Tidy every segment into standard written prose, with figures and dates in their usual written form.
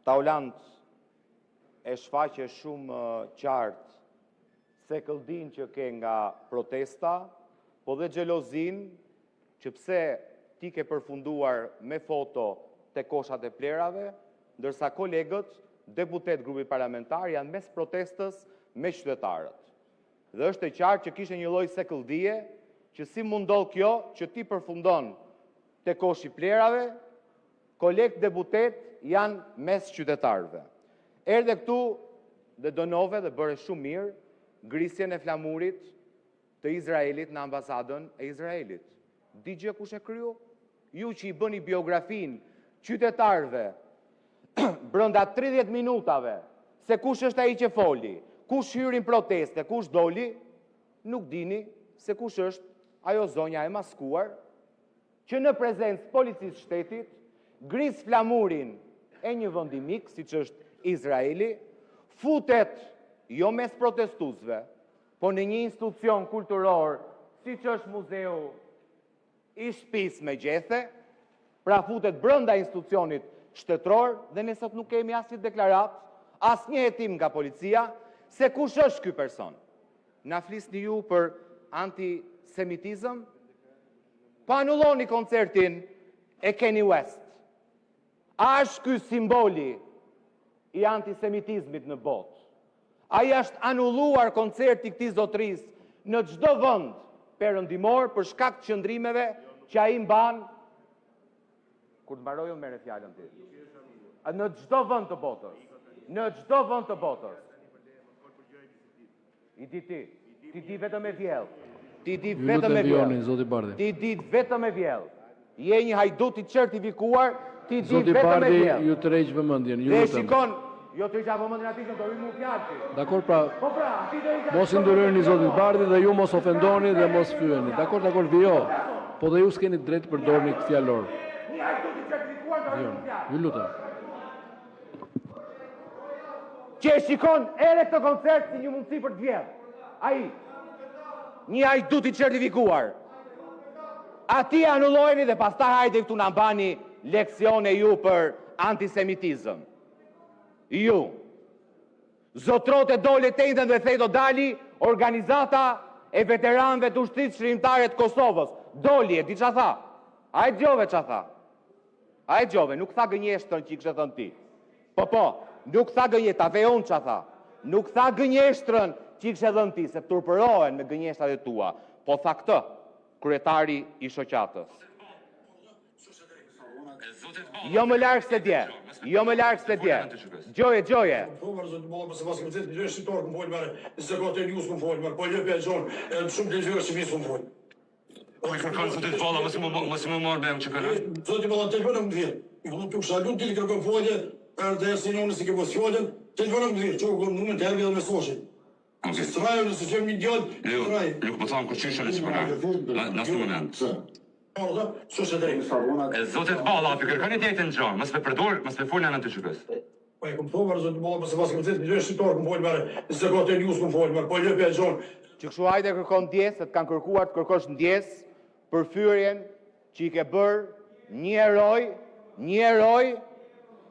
Taulant e shfaqe shumë qartë se këldin që ke nga protesta, po dhe xhelozin që pse ti ke përfunduar me foto të koshat e plerave, ndërsa kolegët, deputet grupi parlamentar, janë mes protestës me qytetarët. Dhe është e qartë që kishe një lloj sekëldie, që si mundol kjo që ti përfundon të koshi plerave, kolegë deputet janë mes qytetarëve. Erdhe këtu dhe dënove dhe bëre shumë mirë ngrisjen e flamurit të Izraelit në ambasadën e Izraelit. Digje kush e kryu? Ju që i bëni biografin qytetarëve brenda 30 minutave se kush është ai që foli, kush hyrin proteste, kush doli, nuk dini se kush është ajo zonja e maskuar që në prezencë policisë shtetit gris flamurin e një vendi mik, siç është Izraeli, futet jo mes protestuesve, po në një institucion kulturor, siç është Muzeu i Shtëpisë me Gjethe, pra futet brenda institucionit shtetëror dhe ne sot nuk kemi asnjë deklarat, asnjë hetim nga policia se kush është ky person. Na flisni ju për antisemitizëm? Pa anulloni koncertin e Kanye West. A është ky simboli i antisemitizmit në botë? Ai është anulluar koncerti këtij zotërisë në çdo vend perëndimor për shkak të qëndrimeve që ai mban. Kur të mbaroj unë merre fjalën ti. Në çdo vend të botës. Në çdo vend të botës. I di ti. Ti di vetëm me vjell. Ti di vetëm me vjell. Ti di vetëm me vjell. Je një hajdut i certifikuar, ti di vetëm me vjell. Ju tërheq vëmendjen, ju lutem. lutem. Dhe shikon, jo të heqa vëmendjen atij që do i mu fjalë. Dakor, pra. Po pra, ti do i Mos i ndërroni zotit Bardhi dhe ju mos ofendoni dhe mos fyeni. Dakor, vijo. Po dhe ju s'keni drejt të përdorni këtë fjalor. Një hajdut i certifikuar do i mu fjalë. Ju lutem. Që e shikon edhe këtë koncert si një mundësi për të vjedhë. Ai, një hajdut i certifikuar. Ati anullojni dhe pastaj hajde këtu na bani leksione ju për antisemitizëm. Ju. Zotrote dole të njëtën dhe thejdo dali organizata e veteranëve të ushtrisë shërimtare të Kosovës. Doli e, di qa tha? A e gjove qa tha? A e gjove, nuk tha gënjeshtën që i kështë thënë ti. Po, nuk tha gënjeshtën, ta vejon qa tha. Nuk tha gënjeshtën që i kështë dhënë ti, se turpërohen me gënjeshtat e tua. Po tha këtë, kryetari i shoqatës. Jo më larg se dje. Jo më larg se dje. Gjoje. Po vazhdo të bëhet pas këtë gjë shqitor ku fol marrë. Se kote news ku fol marrë. Po lëpë gjon, shumë dëgjuar si vis ku fol. Po i kërkon zotit valla, mos më marr me që kanë. Zoti valla telefonon më vjen. I vëllai tu shalun ti kërkon folje, për të sinjoni si ke mos folën, telefonon më vjen. Çu numrin të herë me mesazhin. Si strajë nëse që më idiot, strajë. Ju po them kur çishën si para. Na moment. E zotit valla, apo kërkoni ditën gjon, mos me përdor, mos me folën anë të çukës. Po e kam thonë zoti valla, pas këtë gjë shqitor ku fol marrë. Se kote news ku fol marrë. Po lëpë gjon. Që kështu hajde kërkon ndjes, se të kanë kërkuar të kërkosh ndjes për fyrjen që i ke bërë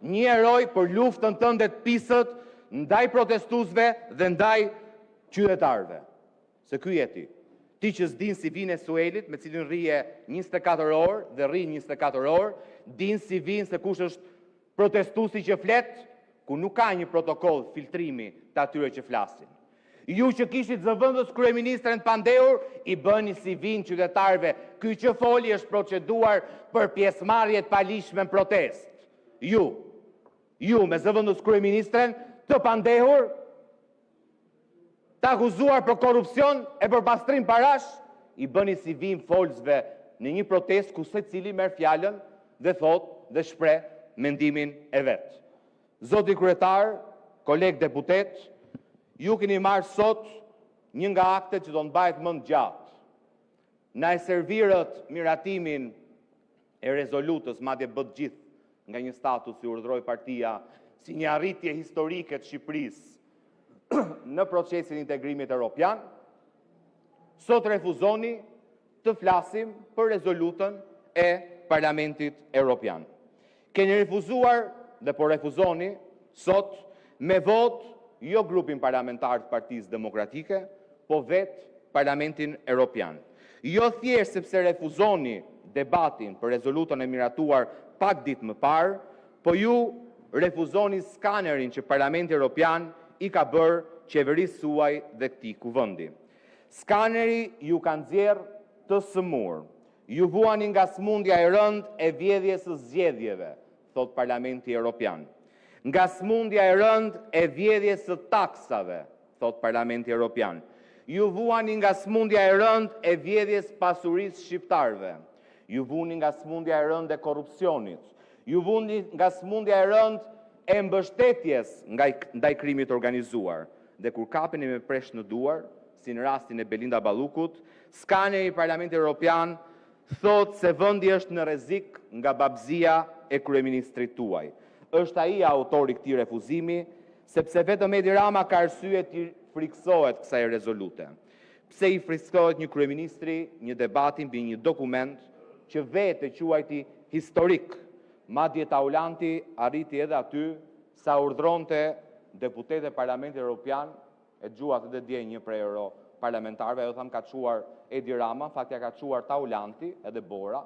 një eroj për luftën tënde të pisët ndaj protestuesve dhe ndaj qytetarëve. Se ky jeti. Ti që s'din si vinë Suelit, me cilin rrije 24 orë dhe rri 24 orë, din si vinë se kush është protestuesi që flet, ku nuk ka një protokoll filtrimi të atyre që flasin. Ju që kishit zëvendës kryeministren pandehur, i bëni si vinë qytetarëve. Ky që foli është proceduar për pjesëmarrje të palishme në protest. Ju me zëvendës kryeministren të pandehur, të akuzuar për korupcion e për pastrim parash, i bëni si vinë folësve në një protest ku secili merr fjalën dhe thot dhe shpreh mendimin e vet. Zoti kryetar, kolegë deputet, ju keni marrë sot një nga aktet që do të mbahet më gjatë. Na e servirët miratimin e rezolutës, madje bët gjithë nga një status që urdhëroi partia si një arritje historike të Shqipërisë në procesin integrimit evropian. Sot refuzoni të flasim për rezolutën e Parlamentit Evropian. Keni refuzuar dhe po refuzoni sot me vot jo grupin parlamentar të Partisë Demokratike, po vetë Parlamentin Evropian. Jo thjesht sepse refuzoni debatin për rezolutën e miratuar pak ditë më parë, po ju refuzoni skanerin që Parlamenti Evropian i ka bërë qeverisë suaj dhe këtij kuvendi. Skaneri ju ka nxjerrë të sëmurë. Ju vuani nga smundja e rëndë e vjedhjes së zgjedhjeve, thot Parlamenti Evropian. Nga smundja e rëndë e vjedhjes së taksave, thot Parlamenti Evropian. Ju vuani nga smundja e rëndë e vjedhjes pasurisë shqiptarëve. Ju vuani nga smundja e rëndë e korrupsionit. Ju vuani nga smundja e rëndë e mbështetjes ndaj krimit organizuar. Dhe kur kapeni me presh në duar, si në rastin e Belinda Ballukut, skaneri i Parlamentit Evropian thot se vendi është në rrezik nga babëzia e kryeministrit tuaj. Është ai autori këtij refuzimi, sepse vetëm Edi Rama ka arsye të friksohet kësaj rezolute. Pse i friksohet një kryeministri një debati mbi një dokument që vetë quajti historik, madje Taulanti arriti edhe aty sa urdhronte deputetë e Parlamentit Evropian, e gjuat edhe dje një prej parlamentarëve, edhe tham ka quar Edi Rama, faktja ka quar Taulanti edhe Bora,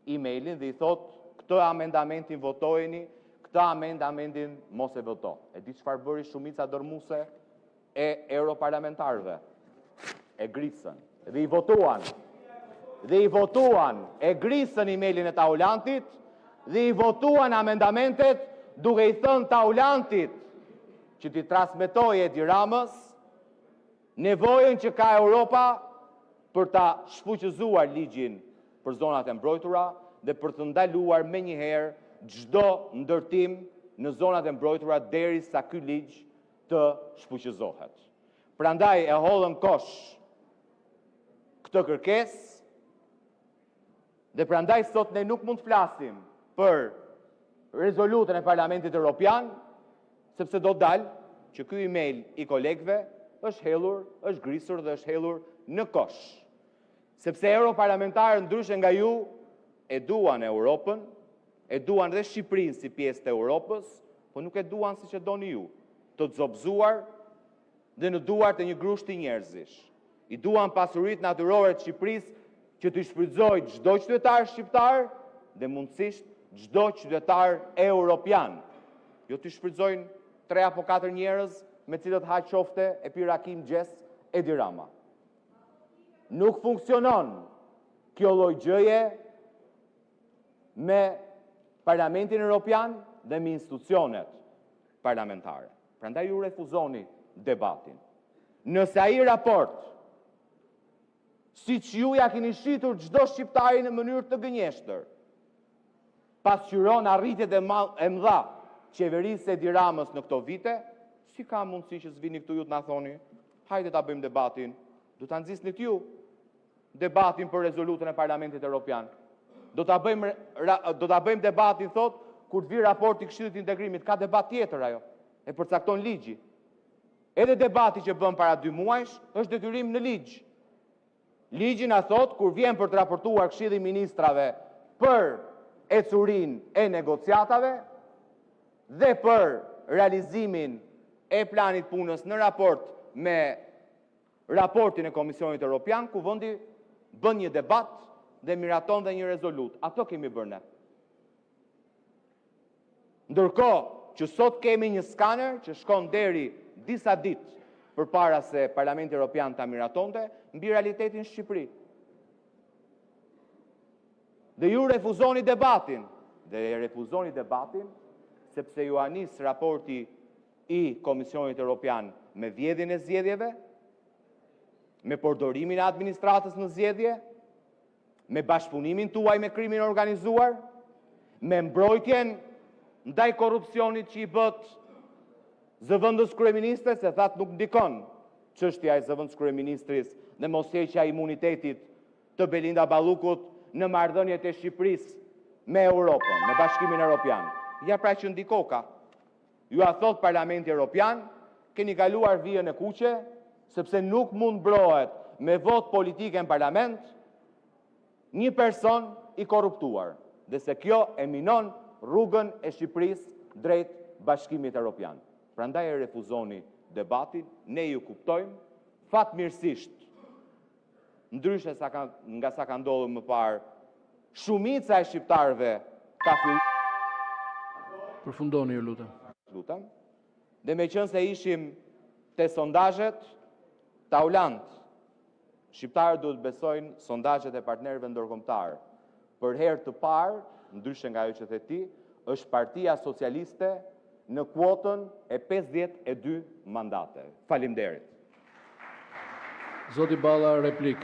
emailin dhe i thot, këtë amendamentin votojeni, këtë amendamentin mos e voto. E di çfarë bëri shumica dërmuese e europarlamentarëve? E grisën. Dhe i votuan, e grisën emailin e Taulantit, dhe i votuan amendamentet duke i thënë Taulantit që t'i transmetoj Edi Ramës nevojën që ka Europa për ta shfuqëzuar ligjin për zonat e mbrojtura dhe për të ndaluar me njëherë çdo ndërtim në zonat e mbrojtura derisa ky ligj të shfuqëzohet. Prandaj e hollën kosh këtë kërkesë dhe prandaj sot ne nuk mund të flasim për rezolutën e Parlamentit Evropian, sepse do dalë që ky email i kolegëve është hellur, është grisur dhe është hellur në kosh. Sepse europarlamentarët ndryshe nga ju e duan Europën, e duan dhe Shqipërinë si pjesë të Europës, po nuk e duan siç e doni ju, të zobëzuar dhe në duart e një grushti njerëzish. I duan pasuritë natyrore të Shqipërisë që t'i shfrytëzojë çdo qytetar shqiptar dhe mundësisht çdo qytetar europian. Jo t'i shfrytëzojnë 3 apo 4 njerëz me cilët ha qofte e pi rakim gjes Edi Rama. Nuk funksionon kjo lloj gjëje me Parlamentin Evropian dhe me institucionet parlamentare. Prandaj ju refuzoni debatin. Nëse ai raport, siç ju ja keni shitur çdo shqiptari në mënyrë të gënjeshtër, pasqyron arritjet e mëdha qeverisë Edi Ramës në këto vite, si ka mundësi që s'vini këtu ju të na thoni, hajde ta bëjmë debatin, do ta nxisnit ju debatin për rezolutën e Parlamentit Evropian. Do ta bëjmë debatin, thot, kur të vi raporti i Këshillit të Integrimit, ka debat tjetër ajo, e përcakton ligji. Edhe debati që bën para 2 muajsh është detyrim në ligj. Ligji na thot, kur vjen për të raportuar Këshilli i Ministrave për ecurinë e negociatave dhe për realizimin e planit punës në raport me raportin e Komisionit Evropian, kuvendi bën një debat dhe miraton dhe një rezolut. Ato kemi bërë ne. Ndërkohë që sot kemi një skaner që shkon deri disa ditë përpara se Parlamenti Evropian ta miratonte mbi realitetin në Shqipëri. Dhe ju refuzoni debatin. Sepse ju anis raporti i Komisionit Evropian me vjedhjen e zgjedhjeve, me përdorimin e administratës në zgjedhje, me bashkëpunimin tuaj me krimin organizuar, me mbrojtjen ndaj korrupsionit që i bët zëvendës kryeministres, se thatë nuk ndikon çështja e zëvendës kryeministris dhe mosheqja e imunitetit të Belinda Ballukut në marrëdhëniet e Shqipërisë me Europën, me Bashkimin Evropian. Ja pra që ndikoka. Ju a thot Parlamenti Evropian, keni kaluar vijën e kuqe, sepse nuk mund mbrohet me vot politike në parlament një person i korruptuar, dhe se kjo e minon rrugën e Shqipërisë drejt Bashkimit Evropian. Prandaj e refuzoni debatin, ne ju kuptojmë, fatmirësisht, ndryshe nga sa ka ndodhur më parë, shumica e shqiptarëve ka Përfundoni ju lutem. lutem, dhe me qënë se ishim te sondazhet, ta ulant, shqiptarët duhet besojnë sondazhet e partnerëve ndërkombëtar. Për herë të parë, ndryshe nga ajo që the ti, është Partia Socialiste në kuotën e 52 mandate. Faleminderit. Zoti Balla, replik.